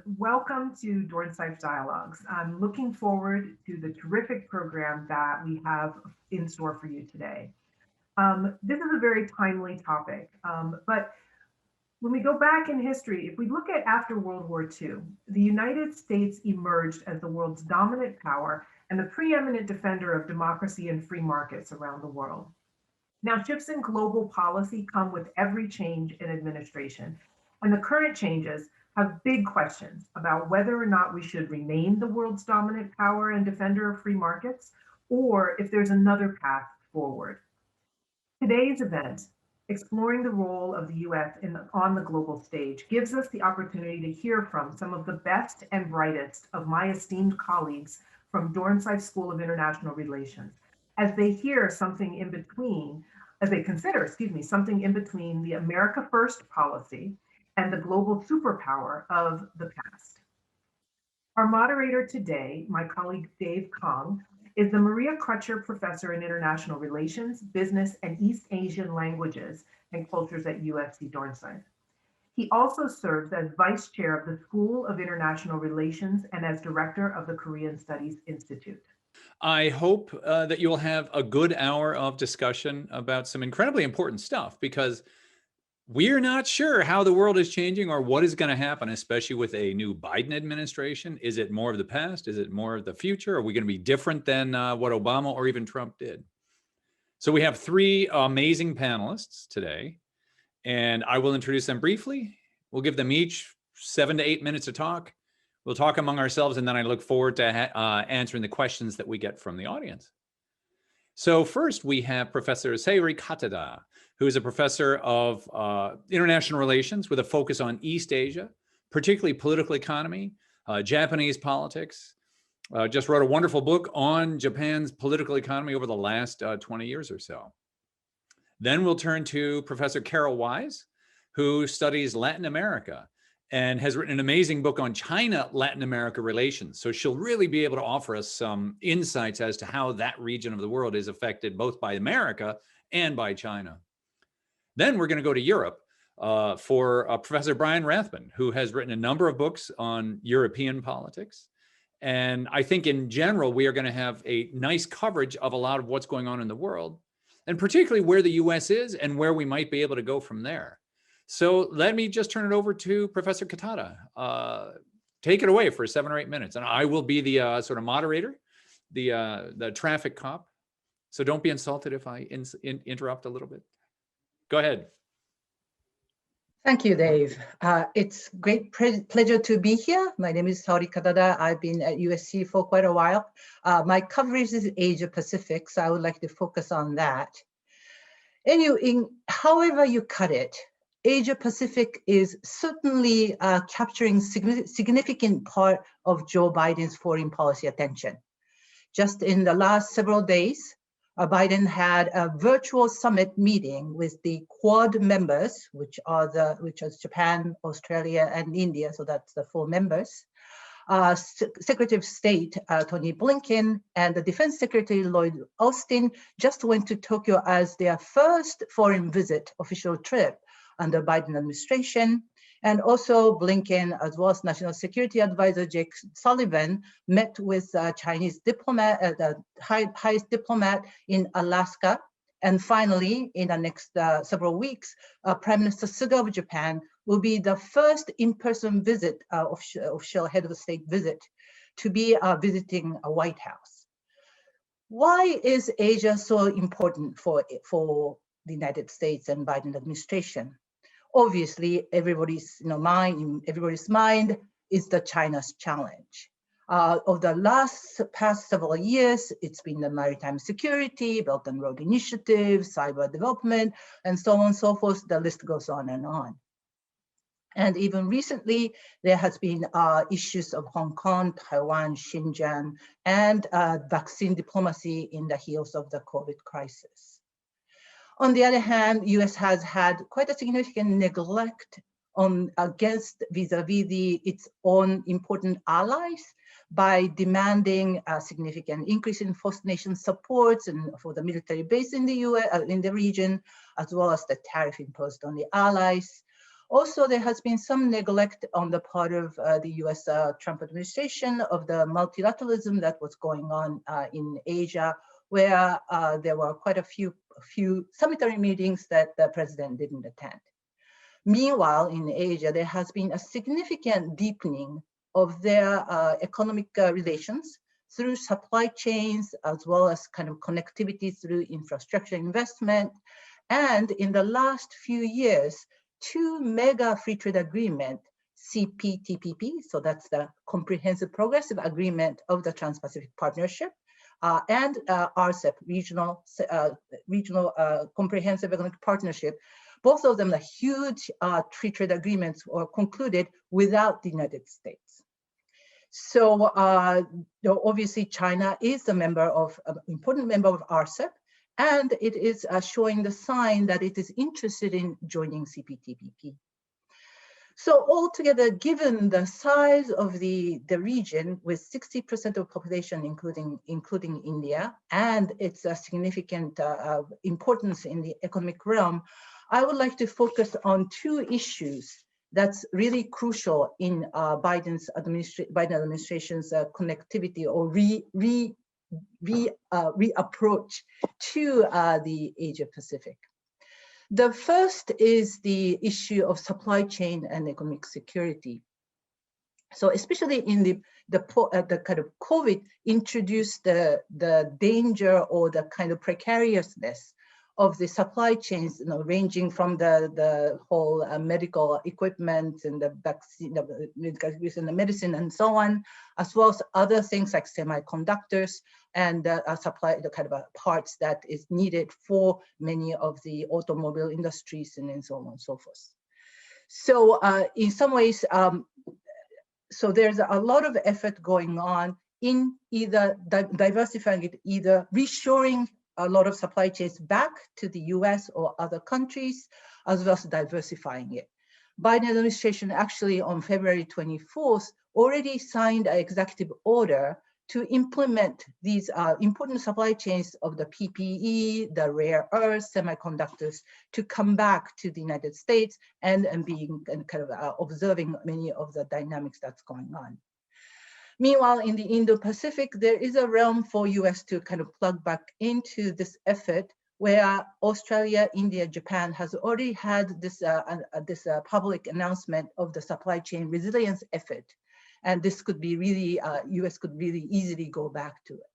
welcome to Dornsife Dialogues. I'm looking forward to the terrific program that we have in store for you today. This is a very timely topic, but when we go back in history, if we look at after World War II, the United States emerged as the world's dominant power and the preeminent defender of democracy and free markets around the world. Now, shifts in global policy come with every change in administration, and the current changes have big questions about whether or not we should remain the world's dominant power and defender of free markets, or if there's another path forward. Today's event, exploring the role of the US on the global stage, gives us the opportunity to hear from some of the best and brightest of my esteemed colleagues from Dornsife School of International Relations, as they hear something in between, as they consider, something in between the America First policy and the global superpower of the past. Our moderator today, my colleague Dave Kang, is the Maria Crutcher Professor in International Relations, Business, and East Asian Languages and Cultures at USC Dornsife. He also serves as Vice Chair of the School of International Relations and as Director of the Korean Studies Institute. I hope that you'll have a good hour of discussion about some incredibly important stuff, because we're not sure how the world is changing or what is going to happen, especially with a new Biden administration. Is it more of the past? Is it more of the future? Are we going to be different than what Obama or even Trump did? So we have three amazing panelists today, and I will introduce them briefly. We'll give them each 7 to 8 minutes to talk. We'll talk among ourselves, and then I look forward to answering the questions that we get from the audience. So first, we have Professor Saori Katada, who is a professor of international relations with a focus on East Asia, particularly political economy, Japanese politics. Just wrote a wonderful book on Japan's political economy over the last 20 years or so. Then we'll turn to Professor Carol Wise, who studies Latin America and has written an amazing book on China-Latin America relations. So she'll really be able to offer us some insights as to how that region of the world is affected both by America and by China. Then we're going to go to Europe for Professor Brian Rathbun, who has written a number of books on European politics. And I think in general, we are going to have a nice coverage of a lot of what's going on in the world, and particularly where the US is and where we might be able to go from there. So let me just turn it over to Professor Katada. Take it away for 7 or 8 minutes, and I will be the sort of moderator, the traffic cop. So don't be insulted if I interrupt a little bit. Go ahead. Thank you, Dave. It's great pleasure to be here. My name is Saori Katada. I've been at USC for quite a while. My coverage is Asia Pacific, so I would like to focus on that. Anyway, however you cut it, Asia Pacific is certainly capturing significant part of Joe Biden's foreign policy attention. Just in the last several days, Biden had a virtual summit meeting with the Quad members, which are Japan, Australia, and India. So that's the 4 members. Secretary of State Tony Blinken and the Defense Secretary Lloyd Austin just went to Tokyo as their first foreign visit, official trip under Biden administration. And also Blinken, as well as National Security Advisor Jake Sullivan, met with Chinese diplomat, the highest diplomat in Alaska. And finally, in the next several weeks, Prime Minister Suga of Japan will be the first in-person visit, official head of the state visit, to be visiting a White House. Why is Asia so important for the United States and Biden administration? Obviously, everybody's mind is the China's challenge. Of the past several years, it's been the maritime security, Belt and Road Initiative, cyber development, and so on and so forth. The list goes on and on. And even recently, there has been issues of Hong Kong, Taiwan, Xinjiang, and vaccine diplomacy in the heels of the COVID crisis. On the other hand, US has had quite a significant neglect against vis-a-vis its own important allies by demanding a significant increase in host nation supports and for the military base in the US, in the region, as well as the tariff imposed on the allies. Also, there has been some neglect on the part of the US Trump administration of the multilateralism that was going on in Asia, where there were quite a few summitory meetings that the president didn't attend. Meanwhile, in Asia, there has been a significant deepening of their economic relations through supply chains, as well as kind of connectivity through infrastructure investment. And in the last few years, 2 mega free trade agreement, CPTPP, so that's the Comprehensive Progressive Agreement of the Trans-Pacific Partnership, and RCEP, Regional Comprehensive Economic Partnership. Both of them are huge free trade agreements were concluded without the United States. So obviously China is a member of, important member of RCEP, and it is showing the sign that it is interested in joining CPTPP. So altogether, given the size of the region with 60% of population, including India, and its significant importance in the economic realm, I would like to focus on 2 issues that's really crucial in Biden administration's connectivity or reapproach to the Asia Pacific. The first is the issue of supply chain and economic security. So especially in the kind of COVID introduced the danger or the kind of precariousness of the supply chains, ranging from the whole medical equipment and the vaccine, the medicine and so on, as well as other things like semiconductors and supply, the kind of parts that is needed for many of the automobile industries and so on and so forth. So in some ways, so there's a lot of effort going on in either diversifying it, either reshoring a lot of supply chains back to the US or other countries, as well as diversifying it. Biden administration actually on February 24th already signed an executive order to implement these important supply chains of the PPE, the rare earths, semiconductors, to come back to the United States and being and kind of observing many of the dynamics that's going on. Meanwhile, in the Indo-Pacific, there is a realm for US to kind of plug back into this effort where Australia, India, Japan has already had this, public announcement of the supply chain resilience effort. And this could be really, US could really easily go back to it.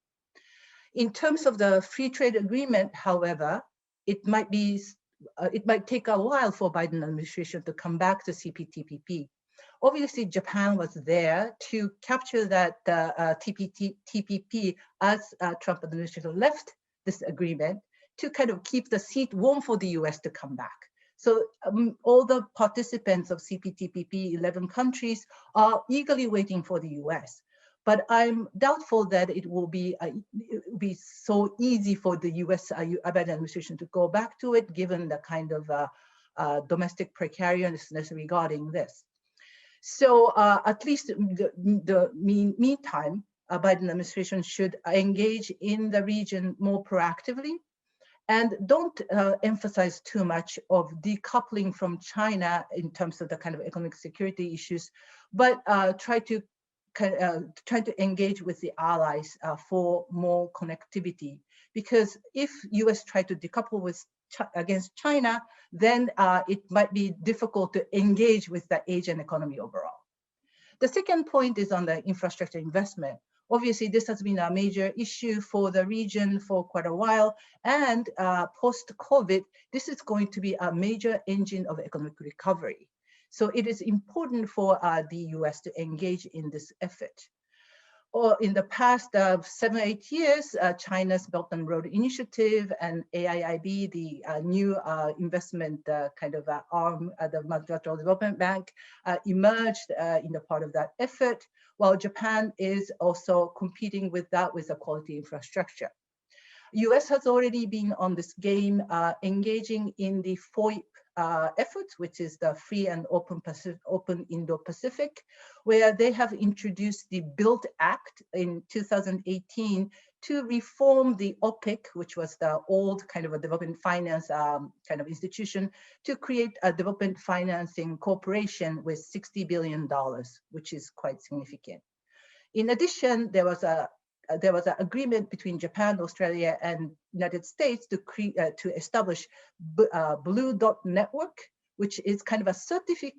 In terms of the free trade agreement, however, it might take a while for Biden administration to come back to CPTPP. Obviously, Japan was there to capture that TPP as Trump administration left this agreement to kind of keep the seat warm for the US to come back. So all the participants of CPTPP, 11 countries, are eagerly waiting for the US. But I'm doubtful that it will be so easy for the US Biden administration to go back to it, given the kind of domestic precariousness regarding this. So at least the meantime, Biden administration should engage in the region more proactively and don't emphasize too much of decoupling from China in terms of the kind of economic security issues, but try to engage with the allies for more connectivity. Because if US try to decouple against China, then it might be difficult to engage with the Asian economy overall. The second point is on the infrastructure investment. Obviously, this has been a major issue for the region for quite a while. And post-COVID, this is going to be a major engine of economic recovery. So it is important for the US to engage in this effort. Or in the past 7-8 years, China's Belt and Road Initiative and AIIB, the new investment kind of arm, the Multilateral Development Bank, emerged in the part of that effort, while Japan is also competing with that with a quality infrastructure. US has already been on this game, engaging in the FOIP efforts, which is the Free and Open Indo-Pacific, where they have introduced the BUILD Act in 2018 to reform the OPIC, which was the old kind of a development finance kind of institution, to create a development financing corporation with $60 billion, which is quite significant. In addition, there was an agreement between Japan, Australia, and United States to establish Blue Dot Network, which is kind of a certifying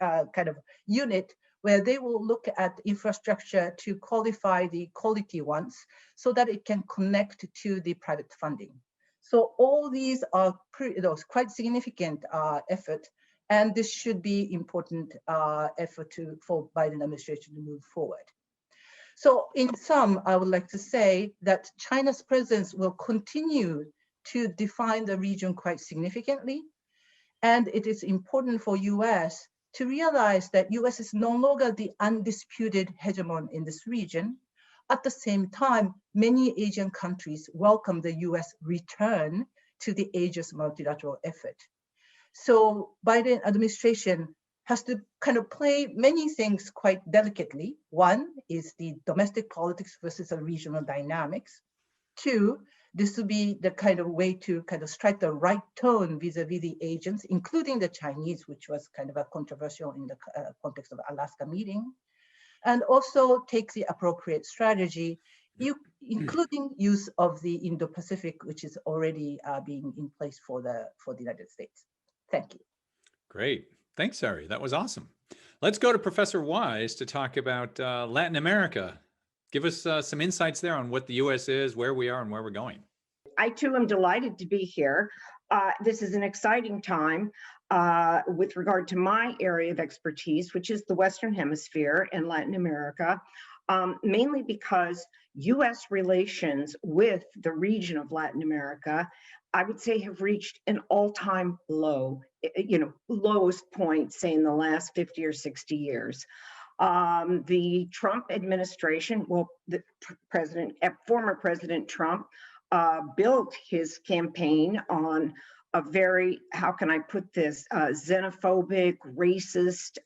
kind of unit where they will look at infrastructure to qualify the quality ones so that it can connect to the private funding. So all these are quite significant effort, and this should be important effort for Biden administration to move forward. So in sum, I would like to say that China's presence will continue to define the region quite significantly. And it is important for US to realize that US is no longer the undisputed hegemon in this region. At the same time, many Asian countries welcome the US return to the Asia's multilateral effort. So Biden administration has to kind of play many things quite delicately. One is the domestic politics versus the regional dynamics. Two, this would be the kind of way to kind of strike the right tone vis-a-vis the agents, including the Chinese, which was kind of a controversial in the context of Alaska meeting, and also take the appropriate strategy, including use of the Indo-Pacific, which is already being in place for the United States. Thank you. Great. Thanks, Saori. That was awesome. Let's go to Professor Wise to talk about Latin America. Give us some insights there on what the U.S. is, where we are, and where we're going. I too am delighted to be here. This is an exciting time with regard to my area of expertise, which is the Western Hemisphere and Latin America, mainly because U.S. relations with the region of Latin America, I would say, have reached an all-time low, lowest point, say, in the last 50 or 60 years. The Trump administration, well, the former President Trump, built his campaign on a very, how can I put this, xenophobic, racist,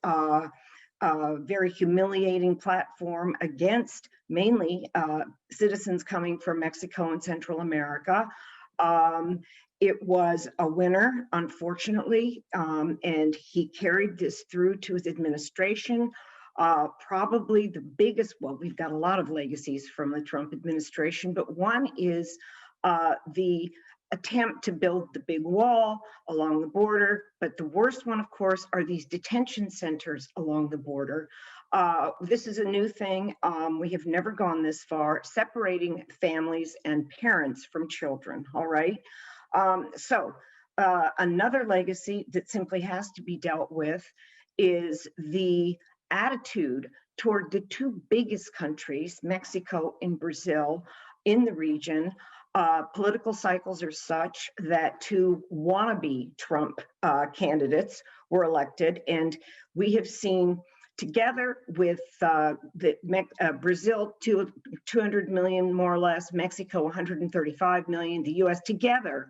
very humiliating platform against mainly citizens coming from Mexico and Central America. It was a winner, unfortunately, and he carried this through to his administration. Probably the biggest, well, we've got a lot of legacies from the Trump administration, but one is the attempt to build the big wall along the border. But the worst one, of course, are these detention centers along the border. This is a new thing. We have never gone this far, separating families and parents from children, all right? Another legacy that simply has to be dealt with is the attitude toward the two biggest countries, Mexico and Brazil, in the region. Political cycles are such that two wannabe Trump candidates were elected, and we have seen, together with Brazil, 200 million more or less, Mexico 135 million, the US together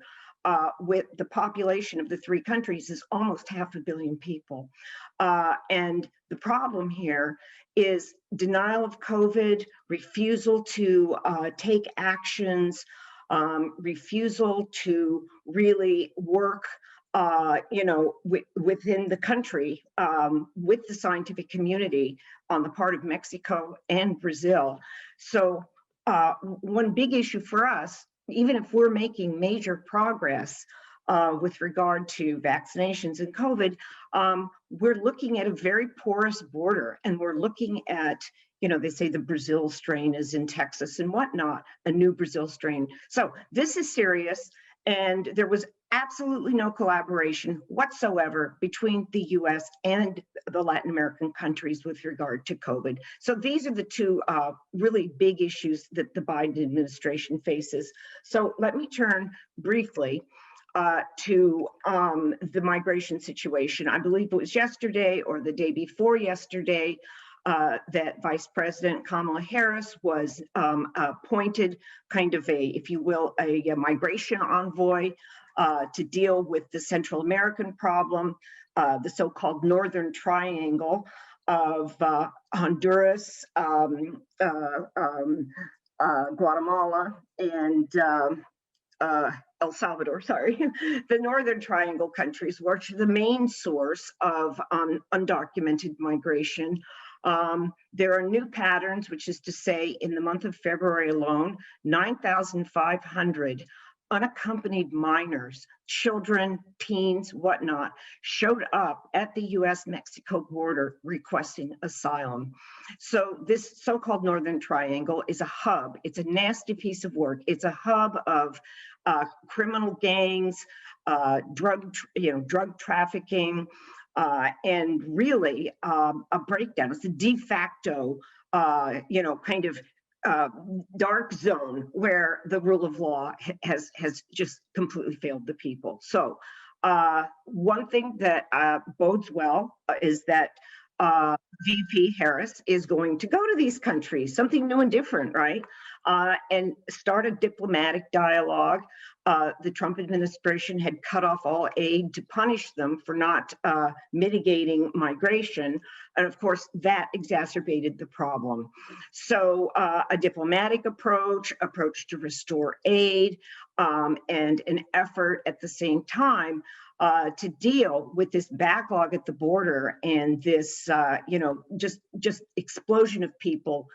with the population of the three countries is almost 500 million people. And the problem here is denial of COVID, refusal to take actions, refusal to really work within the country with the scientific community on the part of Mexico and Brazil. So one big issue for us, even if we're making major progress with regard to vaccinations and COVID, we're looking at a very porous border, and we're looking at, they say the Brazil strain is in Texas and whatnot, a new Brazil strain. So this is serious, and there was absolutely no collaboration whatsoever between the US and the Latin American countries with regard to COVID. So these are the two really big issues that the Biden administration faces. So let me turn briefly to the migration situation. I believe it was yesterday or the day before yesterday that Vice President Kamala Harris was appointed kind of if you will, a migration envoy to deal with the Central American problem, the so-called Northern Triangle. of Honduras, Guatemala, and El Salvador, sorry, the Northern Triangle countries, were the main source of undocumented migration. There are new patterns, which is to say, in the month of February alone, 9,500 unaccompanied minors, children, teens, whatnot, showed up at the US-Mexico border requesting asylum. So this so-called Northern Triangle is a hub. It's a nasty piece of work. It's a hub of criminal gangs, drug trafficking, and really a breakdown. It's a de facto, kind of dark zone where the rule of law has just completely failed the people. So one thing that bodes well is that VP Harris is going to go to these countries, something new and different, right? And start a diplomatic dialogue. The Trump administration had cut off all aid to punish them for not mitigating migration. And of course, that exacerbated the problem. So a diplomatic approach to restore aid, and an effort at the same time to deal with this backlog at the border and this, just explosion of people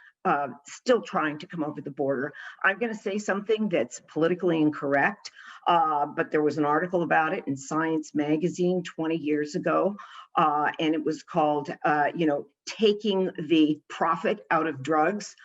still trying to come over the border. I'm going to say something that's politically incorrect, but there was an article about it in Science magazine 20 years ago, and it was called, taking the profit out of drugs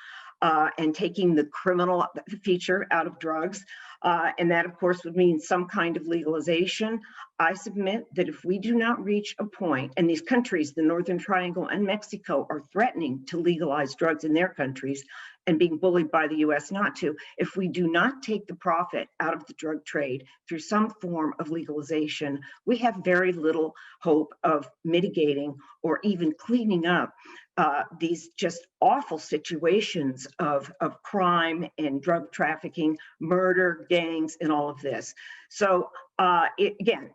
and taking the criminal feature out of drugs. And that, of course, would mean some kind of legalization. I submit that if we do not reach a point, and these countries, the Northern Triangle and Mexico, are threatening to legalize drugs in their countries and being bullied by the US not to, if we do not take the profit out of the drug trade through some form of legalization, we have very little hope of mitigating or even cleaning up these just awful situations of crime and drug trafficking, murder, gangs, and all of this. So again,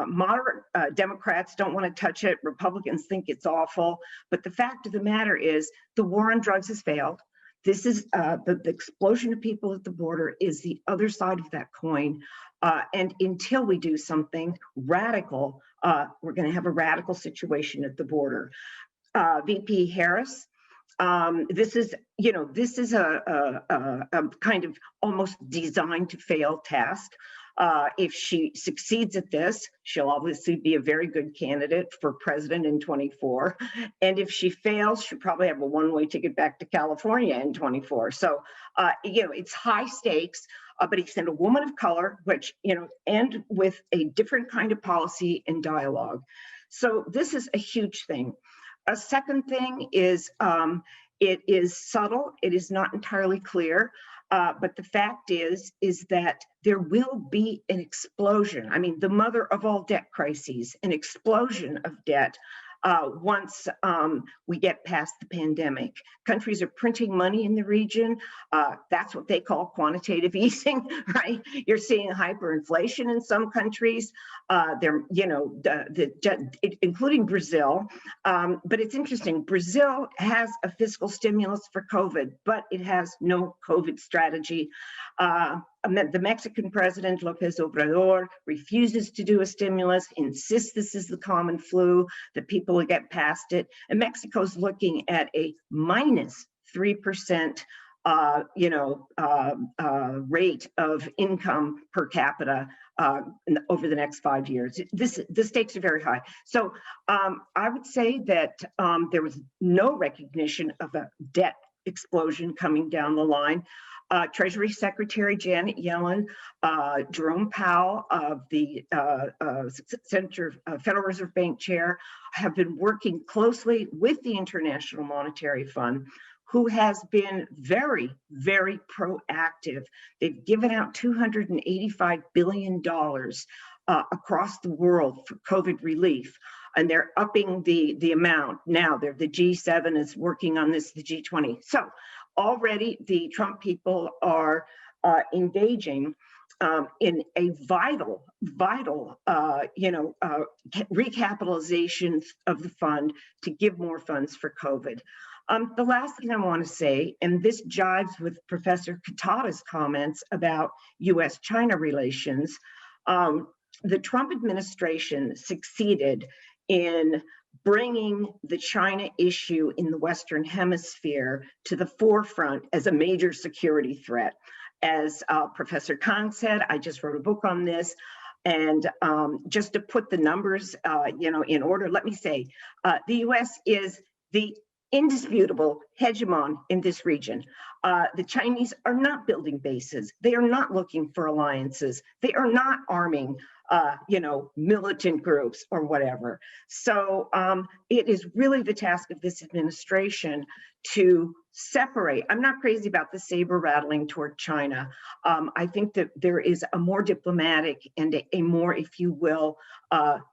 moderate Democrats don't want to touch it. Republicans think it's awful. But the fact of the matter is the war on drugs has failed. This is the explosion of people at the border is the other side of that coin. And until we do something radical, we're going to have a radical situation at the border. VP Harris, this is a kind of almost designed to fail task. If she succeeds at this, she'll obviously be a very good candidate for president in 24. And if she fails, she'll probably have a one-way ticket back to California in 24. So, it's high stakes, but he's a woman of color, which, and with a different kind of policy and dialogue. So this is a huge thing. A second thing is it is subtle. It is not entirely clear. But the fact is that there will be an explosion. I mean, the mother of all debt crises, an explosion of debt once we get past the pandemic. Countries are printing money in the region. That's what they call quantitative easing, right? You're seeing hyperinflation in some countries. Including Brazil. But it's interesting. Brazil has a fiscal stimulus for COVID, but it has no COVID strategy. The Mexican president, López Obrador, refuses to do a stimulus, insists this is the common flu, that people will get past it. And Mexico's looking at a minus 3% rate of income per capita over the next 5 years. The stakes are very high. So I would say that there was no recognition of a debt explosion coming down the line. Treasury Secretary Janet Yellen, Jerome Powell of the Federal Reserve Bank chair have been working closely with the International Monetary Fund, who has been very, very proactive. They've given out $285 billion across the world for COVID relief. And they're upping the amount now. The G7 is working on this, the G20. So already the Trump people are engaging in a vital, recapitalization of the fund to give more funds for COVID. The last thing I want to say, and this jives with Professor Katada's comments about US-China relations, the Trump administration succeeded in bringing the China issue in the Western Hemisphere to the forefront as a major security threat. As Professor Kang said, I just wrote a book on this, and just to put the numbers, in order, let me say, the U.S. is the indisputable hegemon in this region. The Chinese are not building bases. They are not looking for alliances. They are not arming militant groups or whatever. So it is really the task of this administration to separate. I'm not crazy about the saber rattling toward China. I think that there is a more diplomatic and a more, if you will,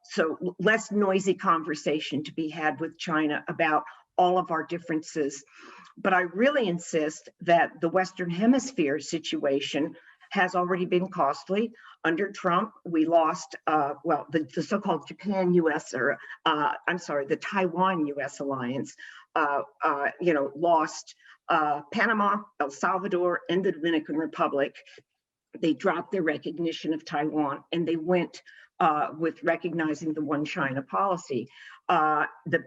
so less noisy conversation to be had with China about all of our differences. But I really insist that the Western Hemisphere situation has already been costly. Under Trump, we lost, the so-called Japan-US, or the Taiwan-US alliance, lost Panama, El Salvador, and the Dominican Republic. They dropped their recognition of Taiwan, and they went with recognizing the one China policy. The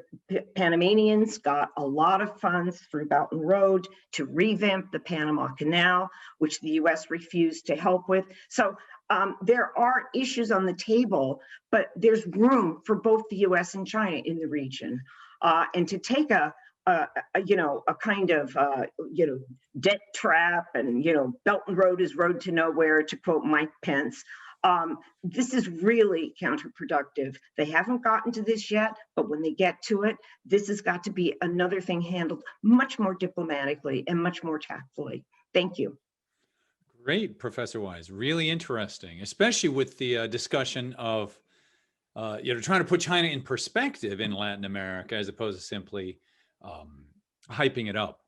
Panamanians got a lot of funds through Belt and Road to revamp the Panama Canal, which the US refused to help with. So there are issues on the table, but there's room for both the US and China in the region. And to take a kind of debt trap and Belt and Road is road to nowhere, to quote Mike Pence. This is really counterproductive. They haven't gotten to this yet, but when they get to it, this has got to be another thing handled much more diplomatically and much more tactfully. Thank you. Great, Professor Wise. Really interesting, especially with the discussion of trying to put China in perspective in Latin America as opposed to simply hyping it up.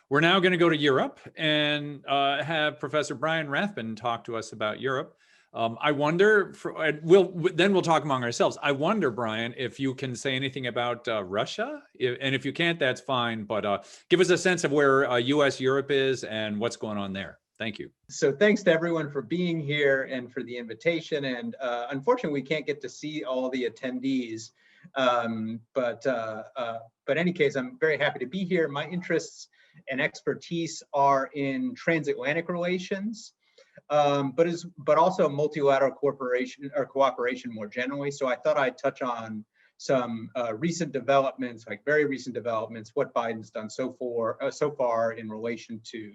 We're now going to go to Europe and have Professor Brian Rathbun talk to us about Europe. I wonder, we'll talk among ourselves. I wonder, Brian, if you can say anything about Russia, and if you can't, that's fine, but give us a sense of where US-Europe is and what's going on there. Thank you. So thanks to everyone for being here and for the invitation. And unfortunately, we can't get to see all the attendees, but in any case, I'm very happy to be here. My interests and expertise are in transatlantic relations, but also multilateral cooperation more generally. So I thought I'd touch on some recent developments, like very recent developments, what Biden's done so far in relation to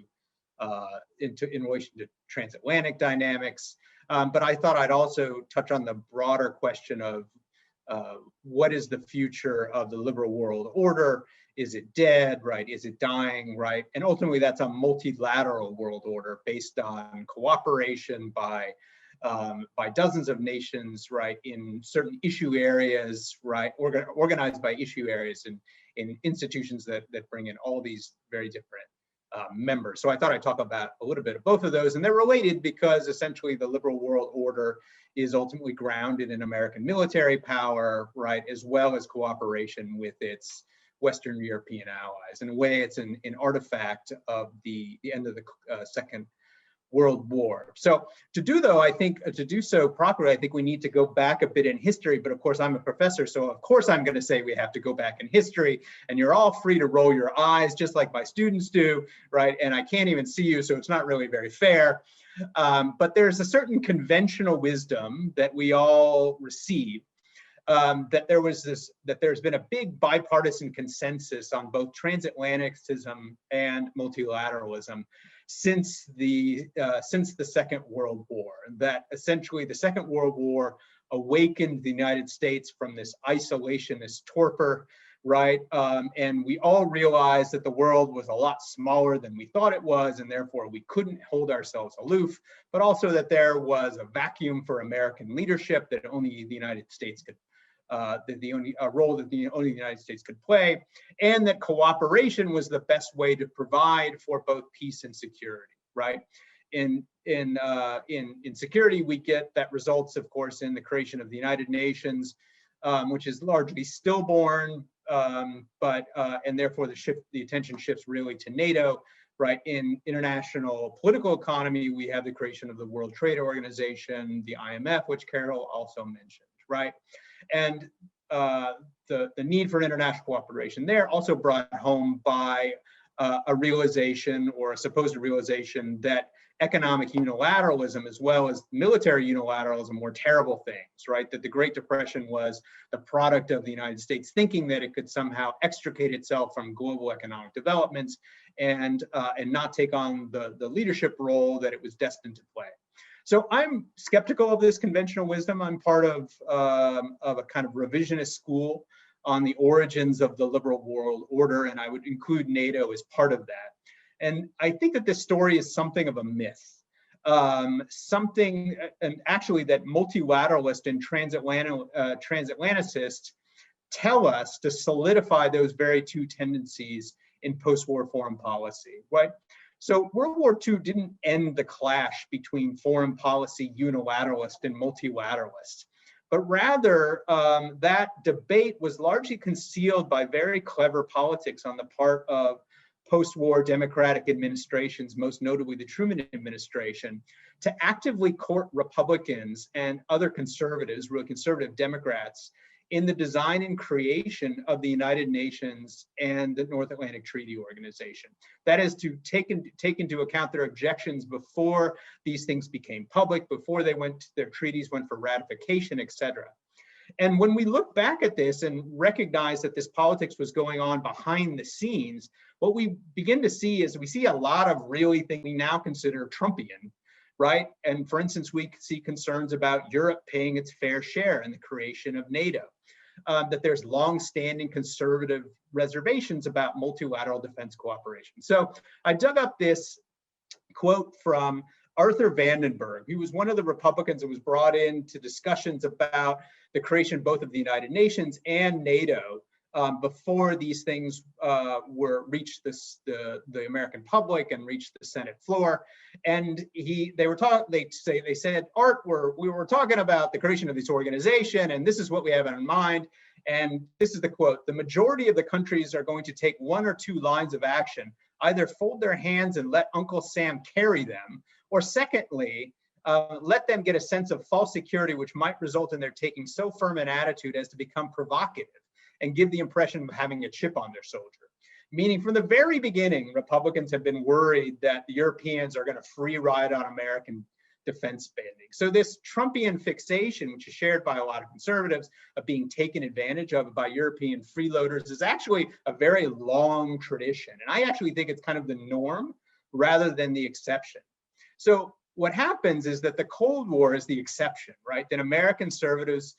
transatlantic dynamics. But I thought I'd also touch on the broader question of what is the future of the liberal world order? Is it dead, right? Is it dying, right? And ultimately, that's a multilateral world order based on cooperation by dozens of nations, right, in certain issue areas, right, organized by issue areas and in institutions that bring in all these very different members. So I thought I'd talk about a little bit of both of those, and they're related because essentially the liberal world order is ultimately grounded in American military power, right, as well as cooperation with its Western European allies. In a way, it's an artifact of the end of the Second World War. So to do so properly, I think we need to go back a bit in history, but of course I'm a professor, so of course I'm going to say we have to go back in history, and you're all free to roll your eyes just like my students do, right? And I can't even see you, so it's not really very fair. But there's a certain conventional wisdom that we all receive, that there's been a big bipartisan consensus on both transatlanticism and multilateralism since the Second World War. That essentially the Second World War awakened the United States from this isolationist torpor, right? And we all realized that the world was a lot smaller than we thought it was, and therefore we couldn't hold ourselves aloof, but also that there was a vacuum for American leadership that only the United States could a role that only the United States could play, and that cooperation was the best way to provide for both peace and security, right? In security, we get that results, of course, in the creation of the United Nations, which is largely stillborn, and therefore the attention shifts really to NATO. Right, in international political economy, we have the creation of the World Trade Organization, the IMF, which Carol also mentioned, right? And the need for international cooperation there also brought home by a realization, or a supposed realization, that economic unilateralism as well as military unilateralism were terrible things, right? That the Great Depression was the product of the United States thinking that it could somehow extricate itself from global economic developments and not take on the leadership role that it was destined to play. So I'm skeptical of this conventional wisdom. I'm part of a kind of revisionist school on the origins of the liberal world order, and I would include NATO as part of that. And I think that this story is something of a myth, and actually that multilateralists and transatlanticists tell us to solidify those very two tendencies in post-war foreign policy, right? So World War II didn't end the clash between foreign policy unilateralists and multilateralists, but rather that debate was largely concealed by very clever politics on the part of post-war democratic administrations, most notably the Truman administration, to actively court Republicans and other conservatives, really conservative Democrats, in the design and creation of the United Nations and the North Atlantic Treaty Organization. That is to take into account their objections before these things became public, before their treaties went for ratification, et cetera. And when we look back at this and recognize that this politics was going on behind the scenes, what we begin to see is we see a lot of really things we now consider Trumpian, right? And for instance, we see concerns about Europe paying its fair share in the creation of NATO, that there's long-standing conservative reservations about multilateral defense cooperation. So I dug up this quote from Arthur Vandenberg. He was one of the Republicans that was brought into discussions about the creation both of the United Nations and NATO before these things reached the American public and reached the Senate floor. And they said, Art, we were talking about the creation of this organization, and this is what we have in mind. And this is the quote: "The majority of the countries are going to take one or two lines of action, either fold their hands and let Uncle Sam carry them, or secondly, let them get a sense of false security, which might result in their taking so firm an attitude as to become provocative and give the impression of having a chip on their shoulder." Meaning, from the very beginning, Republicans have been worried that the Europeans are going to free ride on American defense spending. So this Trumpian fixation, which is shared by a lot of conservatives, of being taken advantage of by European freeloaders, is actually a very long tradition. And I actually think it's kind of the norm rather than the exception. So what happens is that the Cold War is the exception, right? That American conservatives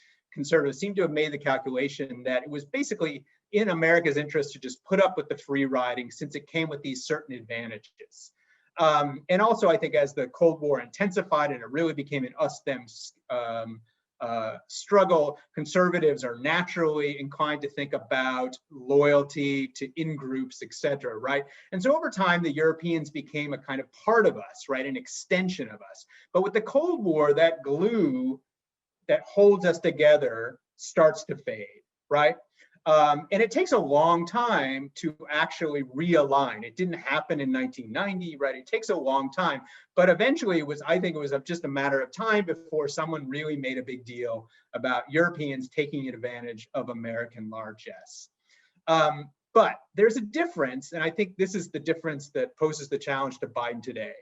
seem to have made the calculation that it was basically in America's interest to just put up with the free riding, since it came with these certain advantages. And also, I think as the Cold War intensified and it really became an us-them struggle, conservatives are naturally inclined to think about loyalty to in-groups, et cetera, right? And so over time, the Europeans became a kind of part of us, right? An extension of us. But with the Cold War, that glue that holds us together starts to fade, right? And it takes a long time to actually realign. It didn't happen in 1990, right? It takes a long time, but eventually I think it was just a matter of time before someone really made a big deal about Europeans taking advantage of American largesse. But there's a difference, and I think this is the difference that poses the challenge to Biden today,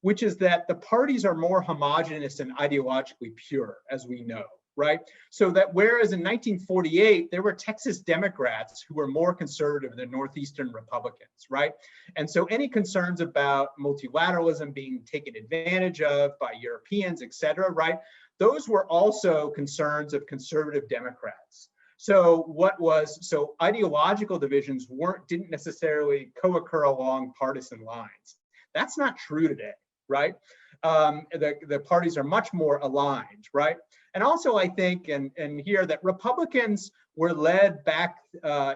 which is that the parties are more homogenous and ideologically pure, as we know. Right? So that whereas in 1948, there were Texas Democrats who were more conservative than Northeastern Republicans, right? And so any concerns about multilateralism being taken advantage of by Europeans, et cetera, right? Those were also concerns of conservative Democrats. So ideological divisions didn't necessarily co-occur along partisan lines. That's not true today, right? The parties are much more aligned, right? And also, I think, and here, that Republicans were led back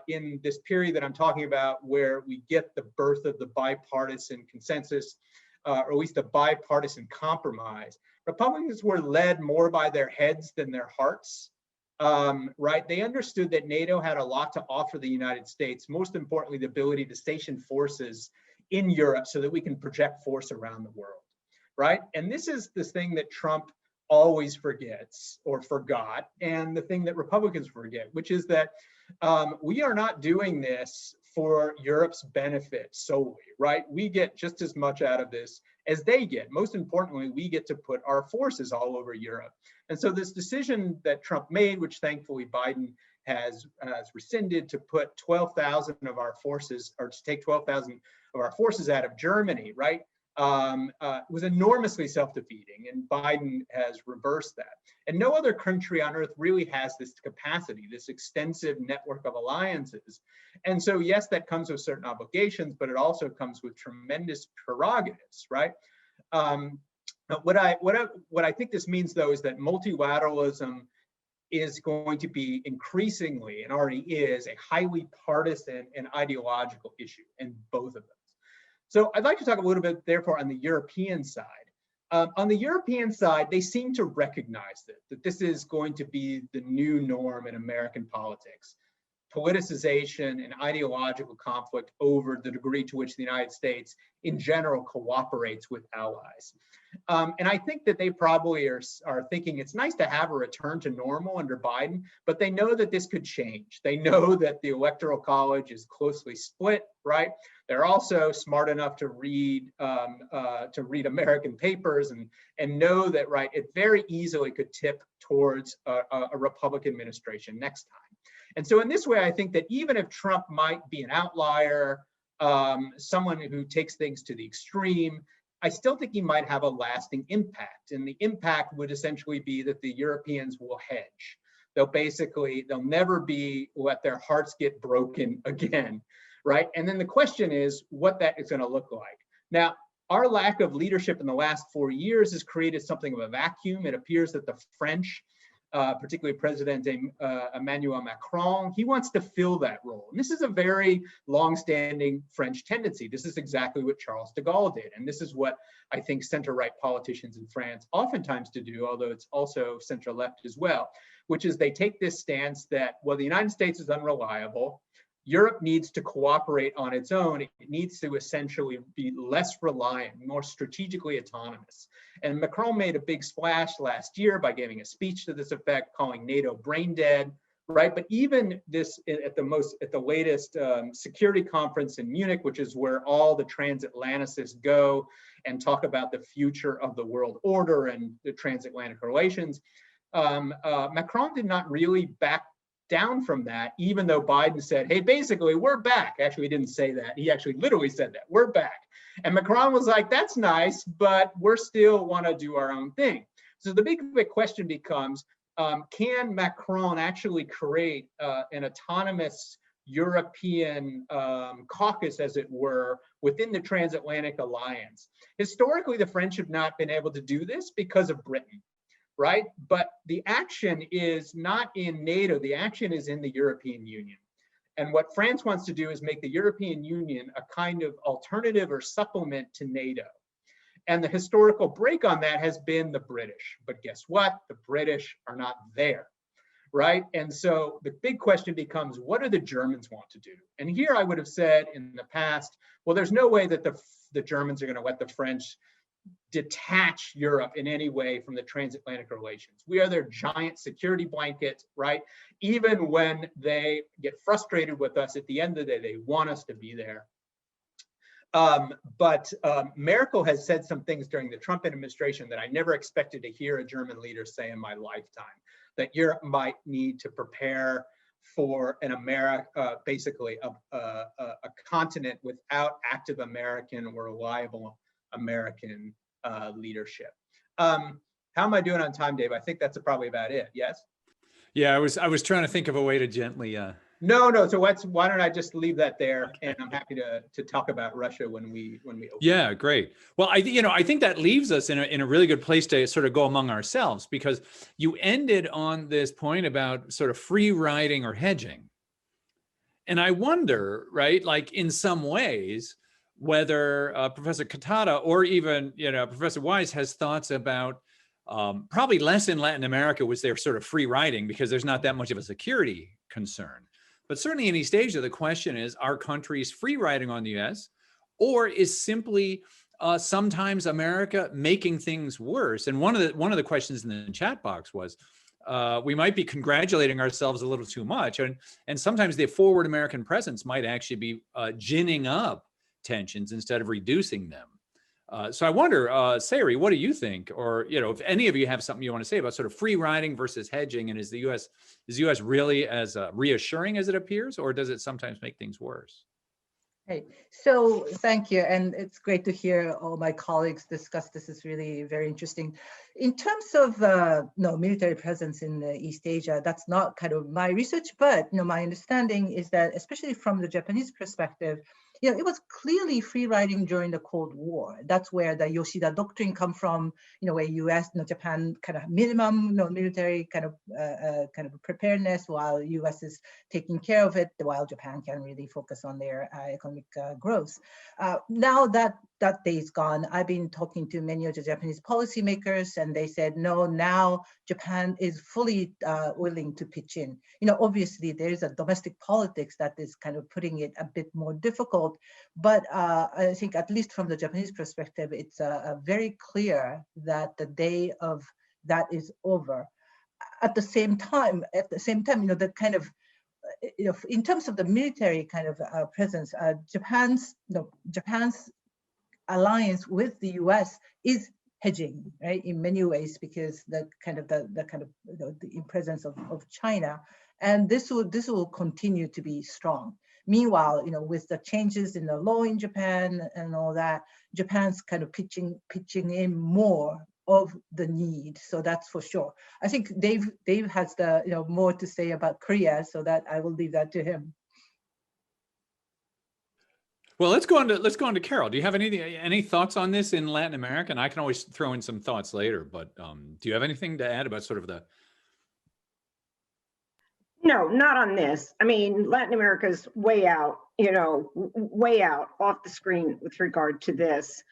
in this period that I'm talking about, where we get the birth of the bipartisan consensus or at least a bipartisan compromise. Republicans were led more by their heads than their hearts, right? They understood that NATO had a lot to offer the United States, most importantly, the ability to station forces in Europe so that we can project force around the world, right? And this is this thing that Trump always forgets or forgot, and the thing that Republicans forget, which is that we are not doing this for Europe's benefit solely, right? We get just as much out of this as they get. Most importantly, we get to put our forces all over Europe. And so this decision that Trump made, which thankfully Biden has rescinded, to put 12,000 of our forces, or to take 12,000 of our forces out of Germany, right? Was enormously self-defeating, and Biden has reversed that. And no other country on earth really has this capacity, this extensive network of alliances. And so, yes, that comes with certain obligations, but it also comes with tremendous prerogatives, right? What I think this means, though, is that multilateralism is going to be increasingly, and already is, a highly partisan and ideological issue in both of them. So I'd like to talk a little bit, therefore, on the European side. On the European side, they seem to recognize that this is going to be the new norm in American politics. Politicization and ideological conflict over the degree to which the United States in general cooperates with allies. And I think that they probably are thinking it's nice to have a return to normal under Biden, but they know that this could change. They know that the Electoral College is closely split, right? They're also smart enough to read American papers and know that, right, it very easily could tip towards a Republican administration next time. And so in this way, I think that even if Trump might be an outlier, someone who takes things to the extreme, I still think he might have a lasting impact. And the impact would essentially be that the Europeans will hedge. They'll never let their hearts get broken again, right? And then the question is what that is going to look like. Now, our lack of leadership in the last 4 years has created something of a vacuum. It appears that the French, particularly President Emmanuel Macron, he wants to fill that role. And this is a very long-standing French tendency. This is exactly what Charles de Gaulle did. And this is what I think center-right politicians in France oftentimes do, although it's also center-left as well, which is they take this stance that, well, the United States is unreliable. Europe needs to cooperate on its own. It needs to essentially be less reliant, more strategically autonomous. And Macron made a big splash last year by giving a speech to this effect, calling NATO brain dead, right? But even this, at the latest security conference in Munich, which is where all the transatlanticists go and talk about the future of the world order and the transatlantic relations, Macron did not really back down from that, even though Biden said, hey, basically, we're back. Actually, he didn't say that. He actually literally said that, we're back. And Macron was like, that's nice, but we're still want to do our own thing. So the big question becomes, can Macron actually create an autonomous European caucus, as it were, within the transatlantic alliance? Historically, the French have not been able to do this because of Britain. Right? But the action is not in NATO, the action is in the European Union. And what France wants to do is make the European Union a kind of alternative or supplement to NATO. And the historical break on that has been the British. But guess what? The British are not there, right? And so the big question becomes, what do the Germans want to do? And here I would have said in the past, well, there's no way that the Germans are going to let the French detach Europe in any way from the transatlantic relations. We are their giant security blanket, right? Even when they get frustrated with us, at the end of the day, they want us to be there. But Merkel has said some things during the Trump administration that I never expected to hear a German leader say in my lifetime, that Europe might need to prepare for an basically a continent without active American or reliable American leadership. How am I doing on time, Dave? I think that's probably about it. Yes. Yeah, I was trying to think of a way to gently. No. So why don't I just leave that there, and I'm happy to talk about Russia when we open. Yeah, great. Well, I think that leaves us in a really good place to sort of go among ourselves, because you ended on this point about sort of free riding or hedging, and I wonder, right? Like in some ways, whether Professor Katada or even Professor Wise has thoughts about probably less in Latin America was their sort of free riding because there's not that much of a security concern. But certainly in East Asia, the question is, are countries free riding on the US, or is simply sometimes America making things worse? And one of the questions in the chat box was, we might be congratulating ourselves a little too much, and sometimes the forward American presence might actually be ginning up tensions instead of reducing them. So I wonder, Saori, what do you think? Or if any of you have something you want to say about sort of free riding versus hedging, and is the U.S. really as reassuring as it appears, or does it sometimes make things worse? Hey, so thank you, and it's great to hear all my colleagues discuss this. Is really very interesting. In terms of military presence in East Asia, that's not kind of my research, but my understanding is that, especially from the Japanese perspective, it was clearly free riding during the Cold War. That's where the Yoshida Doctrine come from, where U.S. and Japan kind of minimum military kind of preparedness, while U.S. is taking care of it, while Japan can really focus on their economic growth. Now that day is gone, I've been talking to many of the Japanese policymakers, and they said, no, now Japan is fully willing to pitch in. Obviously there is a domestic politics that is kind of putting it a bit more difficult, but I think at least from the Japanese perspective, it's very clear that the day of that is over. At the same time, that kind of, in terms of the military kind of presence, Japan's alliance with the U.S. is hedging, right, in many ways, because the presence of China, and this will continue to be strong. Meanwhile, with the changes in the law in Japan and all that, Japan's kind of pitching in more of the need. So that's for sure. I think Dave has the more to say about Korea, so that I will leave that to him. Well, let's go on to Carol. Do you have any thoughts on this in Latin America? And I can always throw in some thoughts later, but do you have anything to add about sort of the? No, not on this. I mean, Latin America is way out, way out off the screen with regard to this.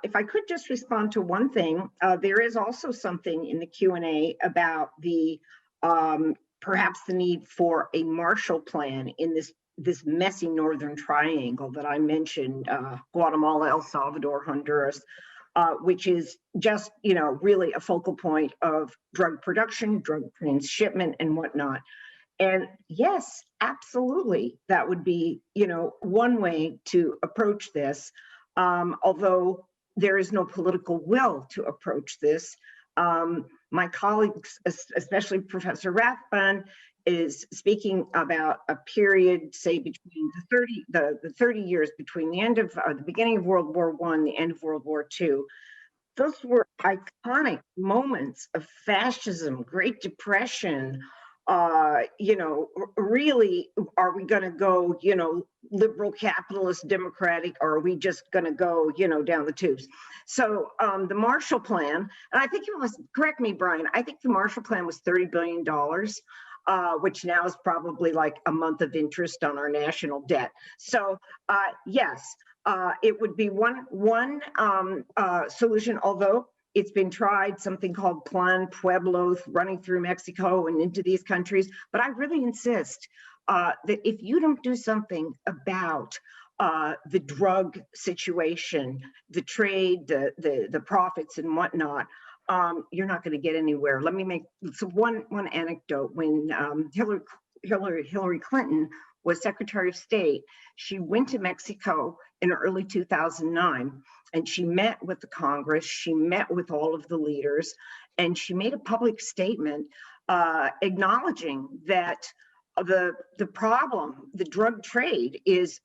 If I could just respond to one thing, there is also something in the Q&A about the perhaps the need for a Marshall Plan in this messy northern triangle that I mentioned, Guatemala, El Salvador, Honduras, which is just, really a focal point of drug production, drug transshipment, and whatnot. And yes, absolutely, that would be, one way to approach this, although there is no political will to approach this. My colleagues, especially Professor Rathbun, is speaking about a period, say, between the 30 years between the end of the beginning of World War I, the end of World War II. Those were iconic moments of fascism, Great Depression. Really, are we going to go, liberal, capitalist, democratic, or are we just going to go, down the tubes? So the Marshall Plan, and I think you must correct me, Brian, I think the Marshall Plan was $30 billion. Which now is probably like a month of interest on our national debt. So yes, it would be one solution, although it's been tried, something called Plan Pueblo, running through Mexico and into these countries. But I really insist that if you don't do something about the drug situation, the trade, the profits and whatnot, you're not going to get anywhere. Let me make one anecdote. When Hillary Clinton was Secretary of State, she went to Mexico in early 2009, and she met with the Congress, she met with all of the leaders, and she made a public statement acknowledging that the problem, the drug trade, is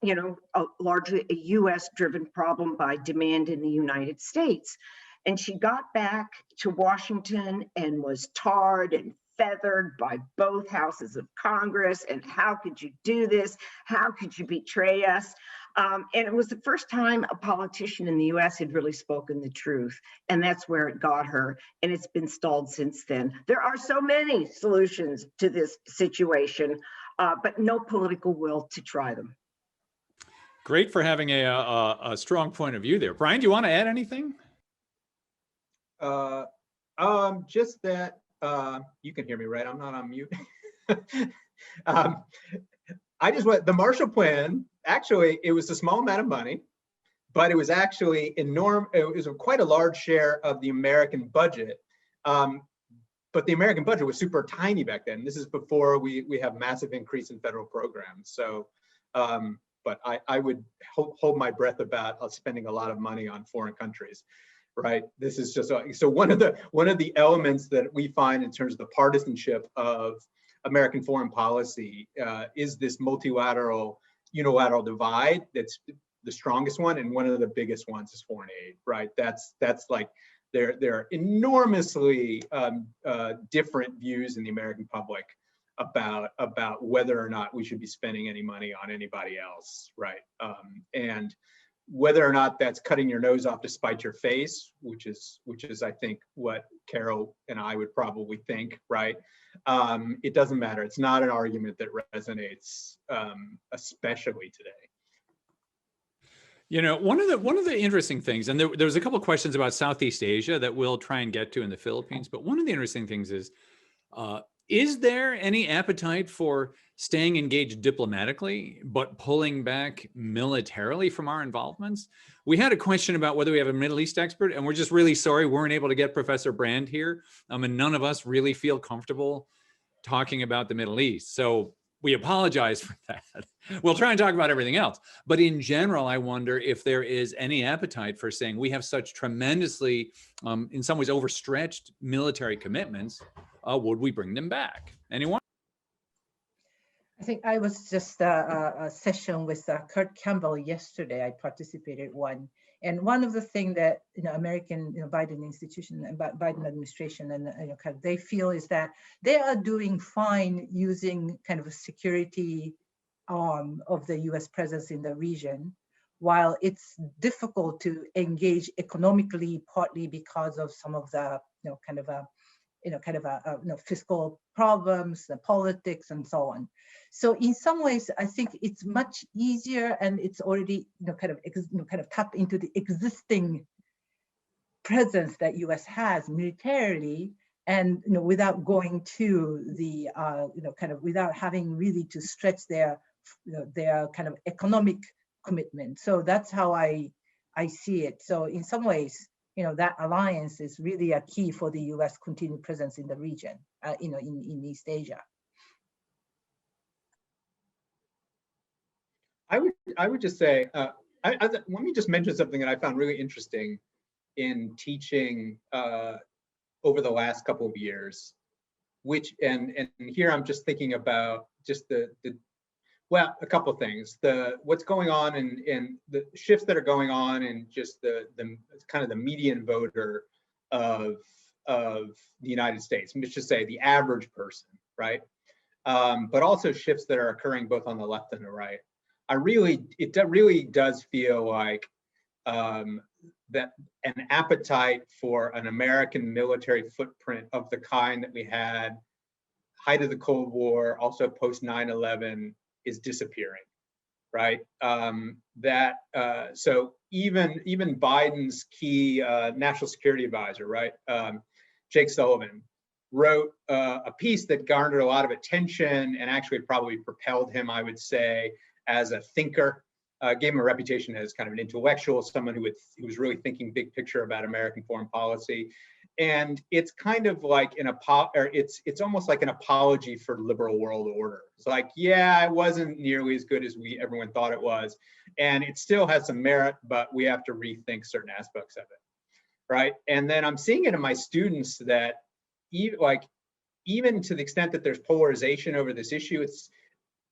largely a U.S.-driven problem by demand in the United States. And she got back to Washington and was tarred and feathered by both houses of Congress. And how could you do this? How could you betray us? And it was the first time a politician in the US had really spoken the truth. And that's where it got her. And it's been stalled since then. There are so many solutions to this situation, but no political will to try them. Great for having a strong point of view there. Brian, do you want to add anything? Just that you can hear me, right? I'm not on mute. I just went, the Marshall Plan, actually, it was a small amount of money, but it was actually enormous. It was quite a large share of the American budget. But the American budget was super tiny back then. This is before we have massive increase in federal programs. So, but I would hold my breath about spending a lot of money on foreign countries, right? This is just, so one of the elements that we find in terms of the partisanship of American foreign policy is this multilateral, unilateral divide. That's the strongest one, and one of the biggest ones is foreign aid, right? That's like, there are enormously different views in the American public about whether or not we should be spending any money on anybody else, right? And whether or not that's cutting your nose off to spite your face, which is I think what Carol and I would probably think, right? It doesn't matter. It's not an argument that resonates, especially today. You know, one of the interesting things, and there was a couple of questions about Southeast Asia that we'll try and get to in the Philippines, but one of the interesting things is there any appetite for staying engaged diplomatically, but pulling back militarily from our involvements? We had a question about whether we have a Middle East expert, and we're just really sorry we weren't able to get Professor Brand here. And none of us really feel comfortable talking about the Middle East. So we apologize for that. We'll try and talk about everything else. But in general, I wonder if there is any appetite for saying we have such tremendously, in some ways, overstretched military commitments. Would we bring them back? Anyone? I think I was just a session with Kurt Campbell yesterday. I participated one. And one of the things that American Biden institution and Biden administration and kind of they feel is that they are doing fine using kind of a security arm of the U.S. presence in the region, while it's difficult to engage economically, partly because of some of the fiscal problems, the politics, and so on. So in some ways, I think it's much easier, and it's already kind of tap into the existing presence that U.S. has militarily, and without going to the without having really to stretch their kind of economic commitment. So that's how I see it. So in some ways, that alliance is really a key for the U.S. continued presence in the region, in East Asia. I would just say, let me just mention something that I found really interesting in teaching over the last couple of years, which, and here I'm just thinking about just well, a couple of things. What's going on and the shifts that are going on in just the kind of the median voter of the United States. Let's just say the average person, right? But also shifts that are occurring both on the left and the right. It really does feel like that an appetite for an American military footprint of the kind that we had height of the Cold War, also post 9/11, is disappearing, right? So even Biden's key national security advisor, right, Jake Sullivan, wrote a piece that garnered a lot of attention and actually probably propelled him, I would say, as a thinker. Gave him a reputation as kind of an intellectual, someone who was really thinking big picture about American foreign policy. And it's kind of like it's almost like an apology for liberal world order. It's like, yeah, it wasn't nearly as good as everyone thought it was, and it still has some merit, but we have to rethink certain aspects of it, right? And then I'm seeing it in my students that even to the extent that there's polarization over this issue,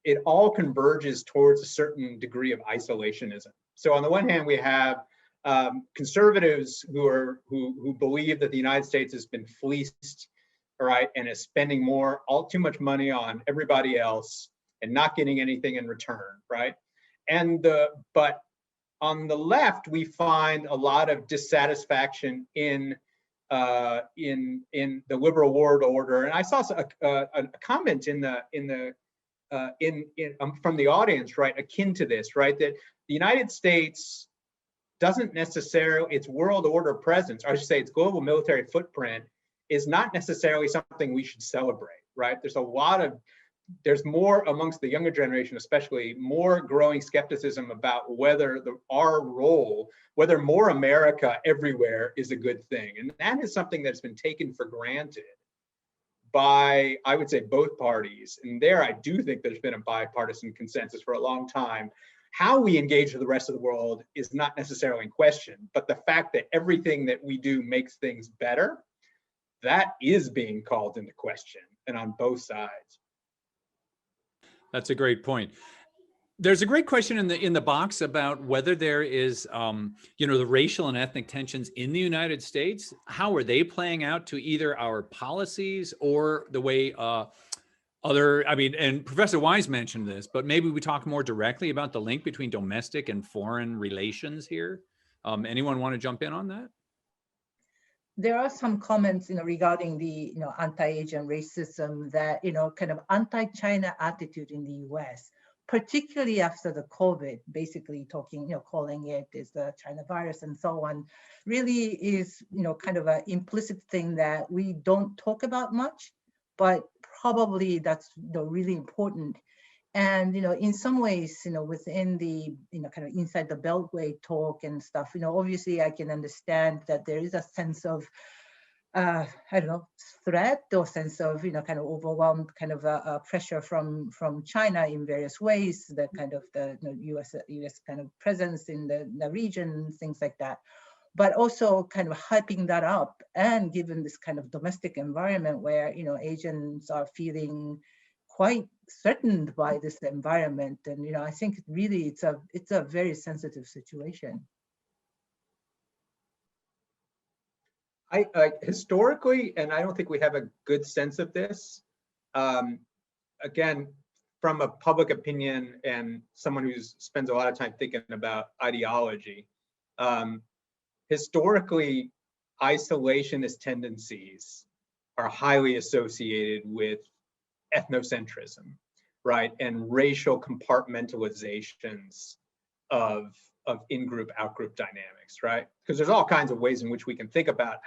it all converges towards a certain degree of isolationism. So on the one hand, we have conservatives who believe that the United States has been fleeced, right, and is spending all too much money on everybody else and not getting anything in return, right? But on the left, we find a lot of dissatisfaction in the liberal world order. And I saw a comment in the from the audience, right, akin to this, right, that the United States doesn't necessarily, its world order presence, or I should say its global military footprint, is not necessarily something we should celebrate, right? There's more amongst the younger generation, especially, more growing skepticism about whether our role, whether more America everywhere is a good thing. And that is something that's been taken for granted by, I would say, both parties. And there, I do think there's been a bipartisan consensus for a long time. How we engage with the rest of the world is not necessarily in question, but the fact that everything that we do makes things better, that is being called into question, and on both sides. That's a great point. There's a great question in the box about whether there is, the racial and ethnic tensions in the United States. How are they playing out to either our policies or the way and Professor Wise mentioned this, but maybe we talk more directly about the link between domestic and foreign relations here. Anyone want to jump in on that? There are some comments, regarding the, anti-Asian racism that, kind of anti-China attitude in the US, particularly after the COVID, basically talking, calling it is the China virus and so on, really is, kind of an implicit thing that we don't talk about much, but probably that's, really important. And, in some ways, within the, kind of inside the Beltway talk and stuff, obviously I can understand that there is a sense of, threat or sense of, kind of overwhelmed kind of pressure from China in various ways, the kind of the US kind of presence in the region, things like that. But also kind of hyping that up, and given this kind of domestic environment where, Asians are feeling quite threatened by this environment. And, I think really it's a very sensitive situation. I historically, and I don't think we have a good sense of this, again, from a public opinion and someone who spends a lot of time thinking about ideology, historically, isolationist tendencies are highly associated with ethnocentrism, right? And racial compartmentalizations of in-group, out-group dynamics, right? Because there's all kinds of ways in which we can think about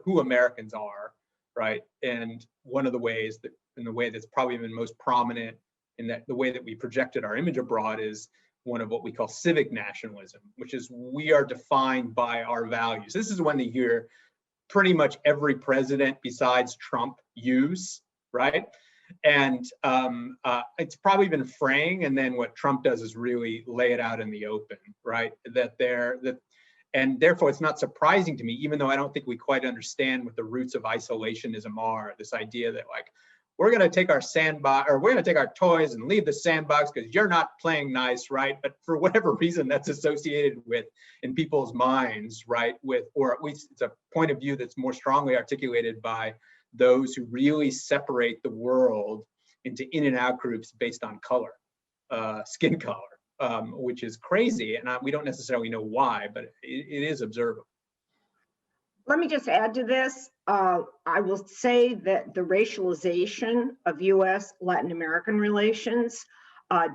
who Americans are, right? And one of the ways that, in the way that's probably been most prominent in that the way that we projected our image abroad, is one of what we call civic nationalism, which is we are defined by our values. This is one that you hear pretty much every president besides Trump use, right? And it's probably been fraying, and then what Trump does is really lay it out in the open, right? And therefore it's not surprising to me, even though I don't think we quite understand what the roots of isolationism are, this idea that like, we're gonna take our sandbox, or we're gonna take our toys and leave the sandbox because you're not playing nice, right? But for whatever reason that's associated with, in people's minds, right, with, or at least it's a point of view that's more strongly articulated by those who really separate the world into in and out groups based on color, skin color, which is crazy. And we don't necessarily know why, but it is observable. Let me just add to this. I will say that the racialization of US Latin American relations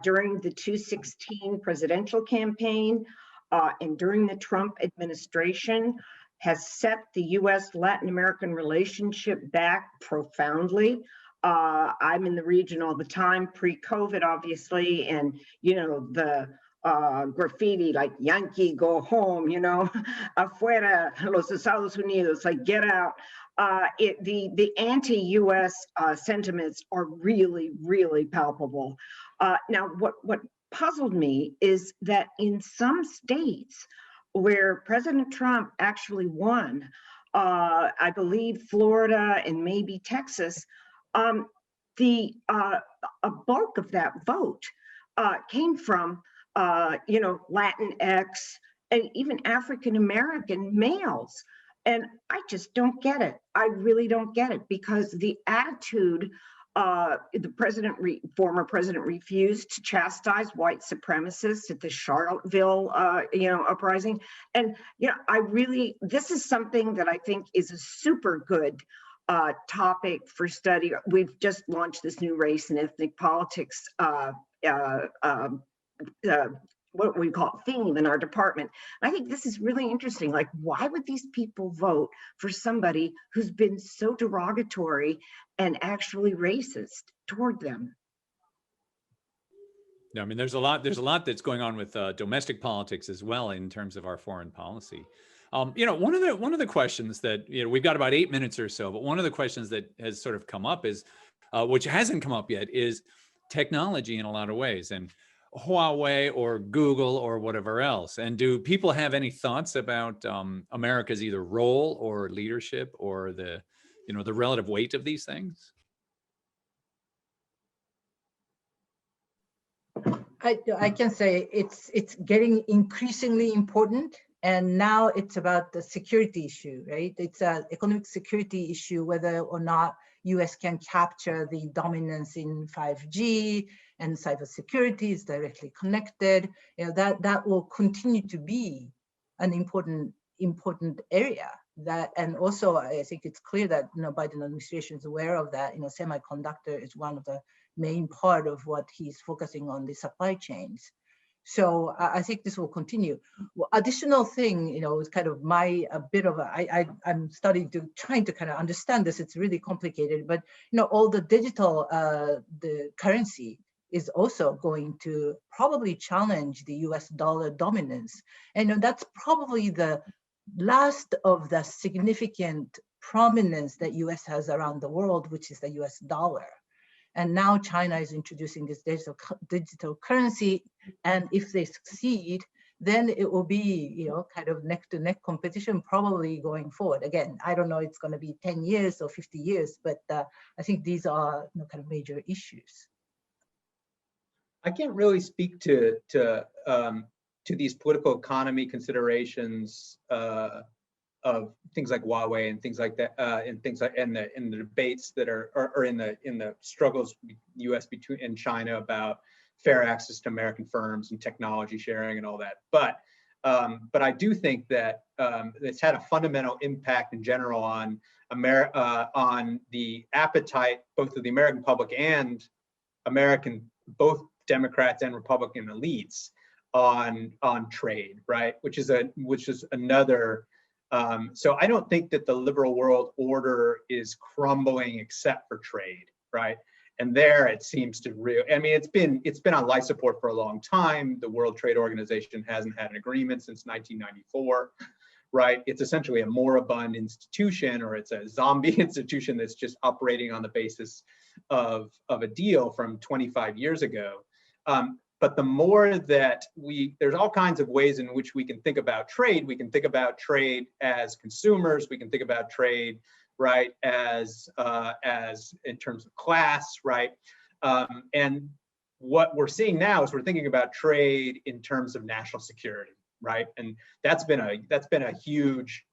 during the 2016 presidential campaign and during the Trump administration has set the US Latin American relationship back profoundly. I'm in the region all the time, pre-COVID, obviously, and the graffiti like Yankee go home, afuera los Estados Unidos, like get out. The anti-US sentiments are really, really palpable. Now, what puzzled me is that in some states where President Trump actually won, I believe Florida and maybe Texas, a bulk of that vote came from Latinx and even African American males. And I just don't get it. I really don't get it, because the attitude, the former president refused to chastise white supremacists at the Charlottesville, uprising. And, this is something that I think is a super good topic for study. We've just launched this new race and ethnic politics what we call theme in our department. I think this is really interesting. Like, why would these people vote for somebody who's been so derogatory and actually racist toward them? No, I mean, there's a lot that's going on with domestic politics as well in terms of our foreign policy. You know, one of the questions that, you know, we've got about 8 minutes or so, but one of the questions that has sort of come up is, which hasn't come up yet, is technology in a lot of ways, and Huawei or Google or whatever else. And do people have any thoughts about America's either role or leadership or the, you know, the relative weight of these things? I can say it's getting increasingly important, and now it's about the security issue, right? It's an economic security issue, whether or not US can capture the dominance in 5G, and cybersecurity is directly connected. You know, that will continue to be an important area. That, and also I think it's clear that, you know, Biden administration is aware of that. You know, semiconductor is one of the main part of what he's focusing on, the supply chains. So I think this will continue. Well, additional thing, you know, is kind of I'm trying to kind of understand this. It's really complicated, but you know, all the digital, the currency is also going to probably challenge the US dollar dominance. And you know, that's probably the last of the significant prominence that US has around the world, which is the US dollar. And now China is introducing this digital currency. And if they succeed, then it will be, you know, kind of neck to neck competition probably going forward. Again, I don't know, it's going to be 10 years or 50 years, but I think these are, you know, kind of major issues. I can't really speak to these political economy considerations of things like Huawei and things like that, and things like in the debates that are in the struggles U.S. and China about fair access to American firms and technology sharing and all that. But I do think that it's had a fundamental impact in general on on the appetite both of the American public and both Democrats and Republican elites on trade, right? Which is another. So I don't think that the liberal world order is crumbling except for trade, right? And there it seems to I mean, it's been on life support for a long time. The World Trade Organization hasn't had an agreement since 1994, right? It's essentially a moribund institution, or it's a zombie institution that's just operating on the basis of a deal from 25 years ago. But the more that there's all kinds of ways in which we can think about trade. We can think about trade as consumers. We can think about trade, right, as in terms of class, right? And what we're seeing now is we're thinking about trade in terms of national security, right? And that's been a huge,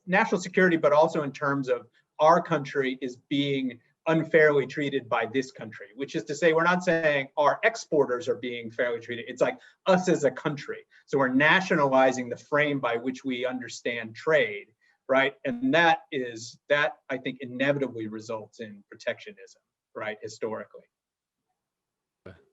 national security, but also in terms of our country is being unfairly treated by this country, which is to say, we're not saying our exporters are being fairly treated. It's like us as a country. So we're nationalizing the frame by which we understand trade, right? And that I think inevitably results in protectionism, right? Historically.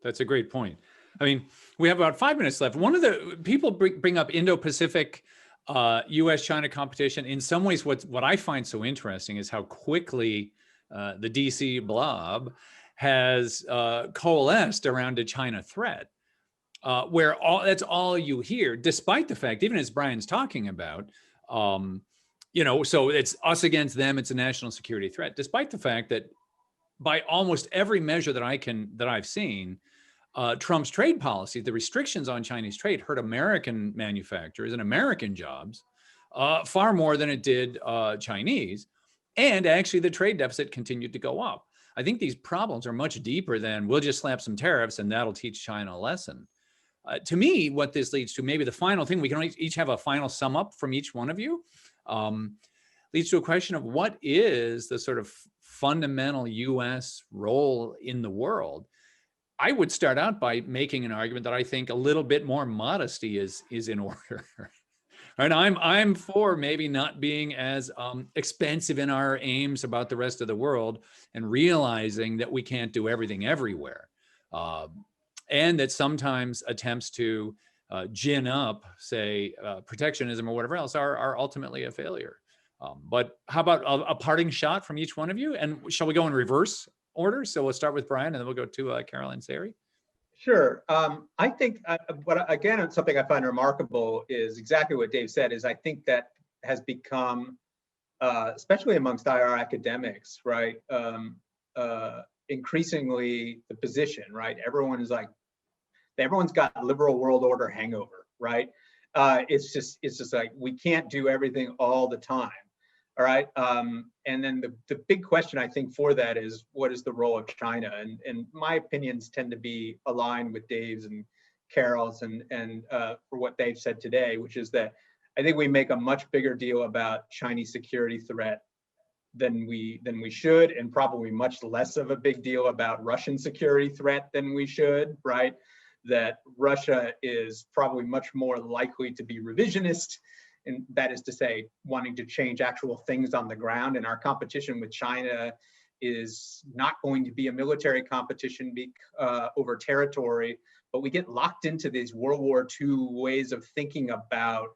That's a great point. I mean, we have about 5 minutes left. One of the people bring up Indo-Pacific US-China competition. In some ways, what I find so interesting is how quickly the DC blob has coalesced around a China threat, where that's all you hear, despite the fact, even as Brian's talking about, you know, so it's us against them, it's a national security threat, despite the fact that by almost every measure that I've seen, Trump's trade policy, the restrictions on Chinese trade hurt American manufacturers and American jobs far more than it did Chinese. And actually, the trade deficit continued to go up. I think these problems are much deeper than we'll just slap some tariffs and that'll teach China a lesson. To me, what this leads to, maybe the final thing, we can each have a final sum up from each one of you, leads to a question of what is the sort of fundamental US role in the world. I would start out by making an argument that I think a little bit more modesty is in order. And I'm for maybe not being as expensive in our aims about the rest of the world, and realizing that we can't do everything everywhere, and that sometimes attempts to gin up, say, protectionism or whatever else are ultimately a failure. But how about a parting shot from each one of you? And shall we go in reverse order? So we'll start with Brian, and then we'll go to Carol and Saori. Sure. I think, again, something I find remarkable is exactly what Dave said, is I think that has become, especially amongst IR academics, right, increasingly the position, right? Everyone's got liberal world order hangover, right? It's just like, we can't do everything all the time. All right. And then the big question, I think, for that is, what is the role of China? And my opinions tend to be aligned with Dave's and Carol's, and for what they've said today, which is that I think we make a much bigger deal about Chinese security threat than we should, and probably much less of a big deal about Russian security threat than we should, right? That Russia is probably much more likely to be revisionist, and that is to say, wanting to change actual things on the ground. And our competition with China is not going to be a military competition over territory, but we get locked into these World War II ways of thinking about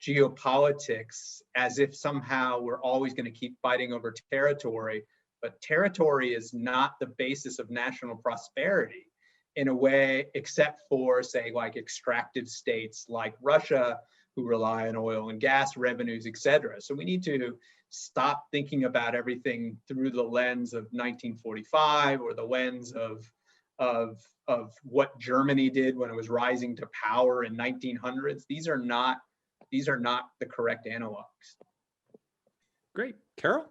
geopolitics as if somehow we're always going to keep fighting over territory. But territory is not the basis of national prosperity in a way, except for, say, like extractive states like Russia, who rely on oil and gas revenues, et cetera. So we need to stop thinking about everything through the lens of 1945 or the lens of what Germany did when it was rising to power in 1900s. These are not the correct analogs. Great. Carol?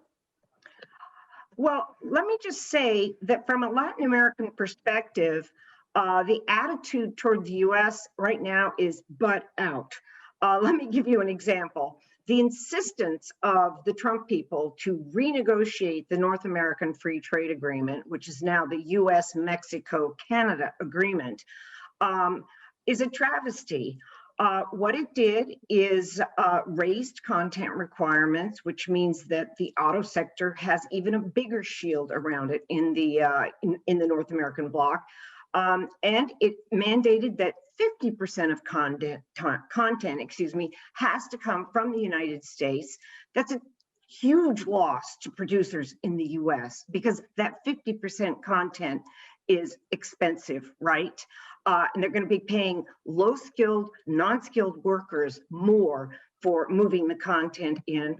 Well, let me just say that from a Latin American perspective, the attitude toward the US right now is butt out. Let me give you an example. The insistence of the Trump people to renegotiate the North American Free Trade Agreement, which is now the US-Mexico-Canada agreement, is a travesty. What it did is raised content requirements, which means that the auto sector has even a bigger shield around it in the North American bloc. And it mandated that 50% of content, has to come from the United States. That's a huge loss to producers in the US, because that 50% content is expensive, right? And they're going to be paying low-skilled, non-skilled workers more for moving the content in.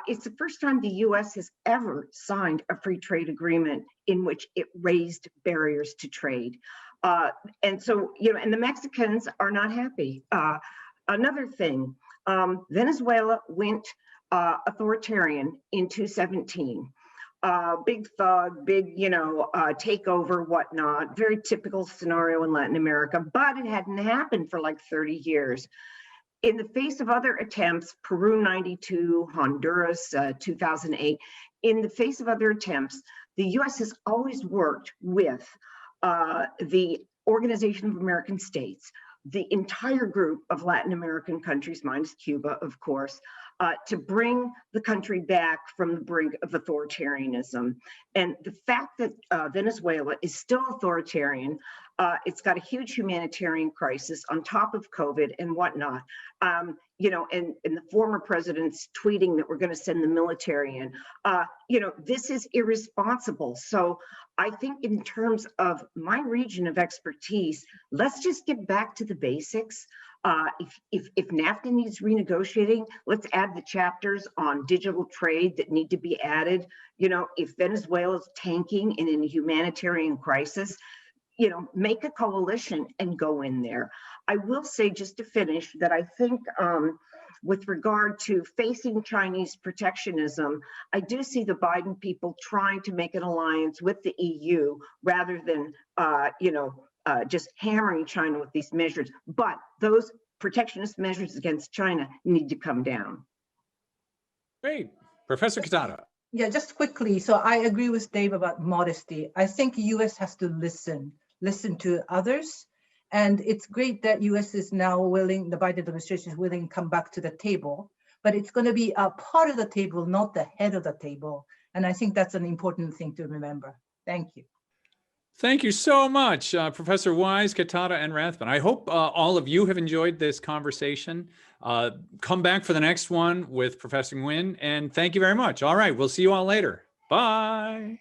It's the first time the US has ever signed a free trade agreement in which it raised barriers to trade. And so, and the Mexicans are not happy. Another thing, Venezuela went authoritarian in 2017. Big thug, big, takeover, whatnot, very typical scenario in Latin America, but it hadn't happened for like 30 years. In the face of other attempts, Peru 92, Honduras 2008, in the face of other attempts, the US has always worked with the Organization of American States, the entire group of Latin American countries, minus Cuba, of course, to bring the country back from the brink of authoritarianism. And the fact that Venezuela is still authoritarian, it's got a huge humanitarian crisis on top of COVID and whatnot. And the former president's tweeting that we're going to send the military in. This is irresponsible. So I think in terms of my region of expertise, let's just get back to the basics. If NAFTA needs renegotiating, let's add the chapters on digital trade that need to be added. If Venezuela's tanking and in a humanitarian crisis, make a coalition and go in there. I will say, just to finish, that I think with regard to facing Chinese protectionism, I do see the Biden people trying to make an alliance with the EU rather than, just hammering China with these measures. But those protectionist measures against China need to come down. Great. Professor Katada. Yeah, just quickly. So I agree with Dave about modesty. I think the US has to listen to others And it's great that US is now willing, the Biden administration is willing to come back to the table, but it's going to be a part of the table, not the head of the table. And I think that's an important thing to remember. Thank you. Thank you so much, Professor Wise, Katada, and Rathbun. I hope all of you have enjoyed this conversation. Come back for the next one with Professor Nguyen, and thank you very much. All right, we'll see you all later. Bye.